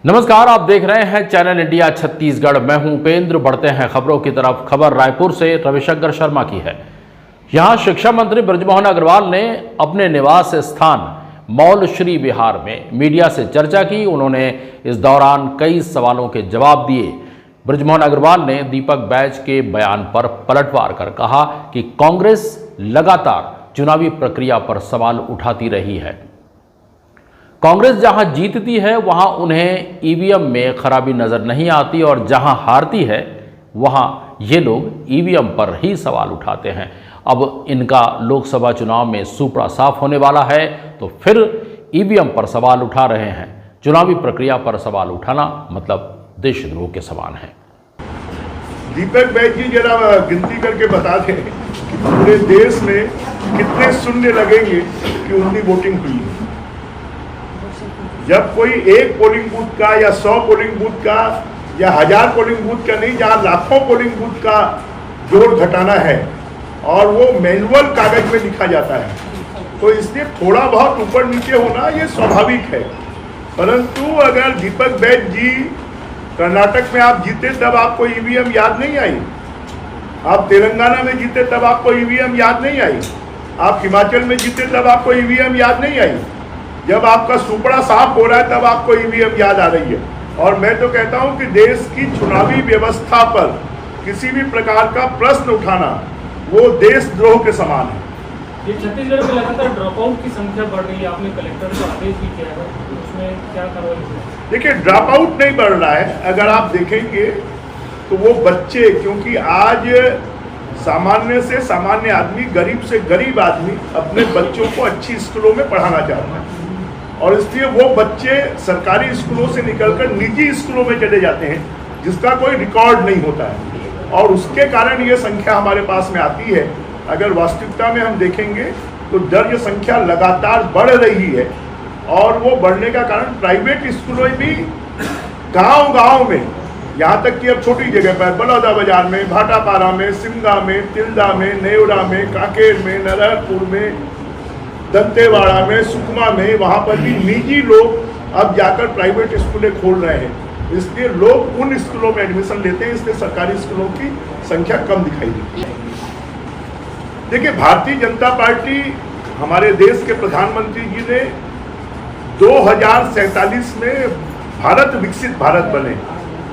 नमस्कार, आप देख रहे हैं चैनल इंडिया छत्तीसगढ़। मैं हूं उपेंद्र। बढ़ते हैं खबरों की तरफ। खबर रायपुर से रविशंकर शर्मा की है। यहां शिक्षा मंत्री बृजमोहन अग्रवाल ने अपने निवास स्थान मॉल श्री विहार में मीडिया से चर्चा की। उन्होंने इस दौरान कई सवालों के जवाब दिए। बृजमोहन अग्रवाल ने दीपक बैज के बयान पर पलटवार कर कहा कि कांग्रेस लगातार चुनावी प्रक्रिया पर सवाल उठाती रही है। कांग्रेस जहां जीतती है वहां उन्हें ईवीएम में खराबी नजर नहीं आती और जहां हारती है वहां ये लोग ईवीएम पर ही सवाल उठाते हैं। अब इनका लोकसभा चुनाव में सूपड़ा साफ होने वाला है तो फिर ईवीएम पर सवाल उठा रहे हैं। चुनावी प्रक्रिया पर सवाल उठाना मतलब देशद्रोह के समान है। दीपक बैज जी जरा गिनती करके बता दें कि पूरे देश में कितने शून्य लगेंगे कि उनकी वोटिंग हुई है। जब कोई एक पोलिंग बूथ का या 100 पोलिंग बूथ का या 1000 पोलिंग बूथ का नहीं, जहां लाखों पोलिंग बूथ का जोड़ घटाना है और वो मैनुअल कागज में लिखा जाता है, तो इसलिए थोड़ा बहुत ऊपर नीचे होना ये स्वाभाविक है। परंतु अगर दीपक बैज जी कर्नाटक में आप जीते तब आपको ईवीएम याद नहीं आई, आप तेलंगाना में जीते तब आपको ईवीएम याद नहीं आई, आप हिमाचल में जीते तब आपको ईवीएम याद नहीं आई, जब आपका सुपड़ा साफ हो रहा है तब आपको ईवीएम याद आ रही है। और मैं तो कहता हूं कि देश की चुनावी व्यवस्था पर किसी भी प्रकार का प्रश्न उठाना वो देशद्रोह के समान है। ये छत्तीसगढ़ में लगातार ड्रॉप आउट की संख्या बढ़ रही है, आपने कलेक्टर को आदेश भी किया है, उसमें क्या कार्रवाई? देखिए, ड्रॉप आउट नहीं बढ़ रहा है। अगर आप देखेंगे तो वो बच्चे, क्योंकि आज सामान्य से सामान्य आदमी, गरीब से गरीब आदमी अपने बच्चों को अच्छी स्कूलों में पढ़ाना चाहता है और इसलिए वो बच्चे सरकारी स्कूलों से निकलकर निजी स्कूलों में चले जाते हैं जिसका कोई रिकॉर्ड नहीं होता है और उसके कारण ये संख्या हमारे पास में आती है। अगर वास्तविकता में हम देखेंगे तो दर्ज संख्या लगातार बढ़ रही है और वो बढ़ने का कारण प्राइवेट स्कूलों भी गांव-गांव में, यहाँ तक कि अब छोटी जगह पर बलौदा बाजार में, भाटापारा में, सिमगा में, तिल्दा में, नेवरा में, कांकेर में, नरहरपुर में, दंतेवाड़ा में, सुकमा में, वहाँ पर भी निजी लोग अब जाकर प्राइवेट स्कूलें खोल रहे हैं। इसलिए लोग उन स्कूलों में एडमिशन लेते हैं, इसलिए सरकारी स्कूलों की संख्या कम दिखाई देती है। देखिए, भारतीय जनता पार्टी, हमारे देश के प्रधानमंत्री जी ने 2047 में भारत विकसित भारत बने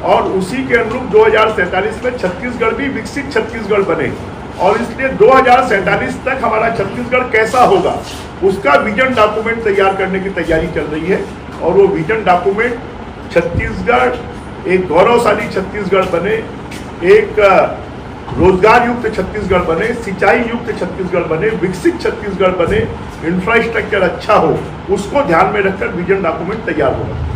और उसी के अनुरूप 2047 में छत्तीसगढ़ भी विकसित छत्तीसगढ़ बने और इसलिए 2047 तक हमारा छत्तीसगढ़ कैसा होगा उसका विजन डॉक्यूमेंट तैयार करने की तैयारी चल रही है और वो विजन डॉक्यूमेंट छत्तीसगढ़ एक गौरवशाली छत्तीसगढ़ बने, एक रोजगार युक्त छत्तीसगढ़ बने, सिंचाई युक्त छत्तीसगढ़ बने, विकसित छत्तीसगढ़ बने, इंफ्रास्ट्रक्चर अच्छा हो, उसको ध्यान में रखकर विजन डॉक्यूमेंट तैयार होगा।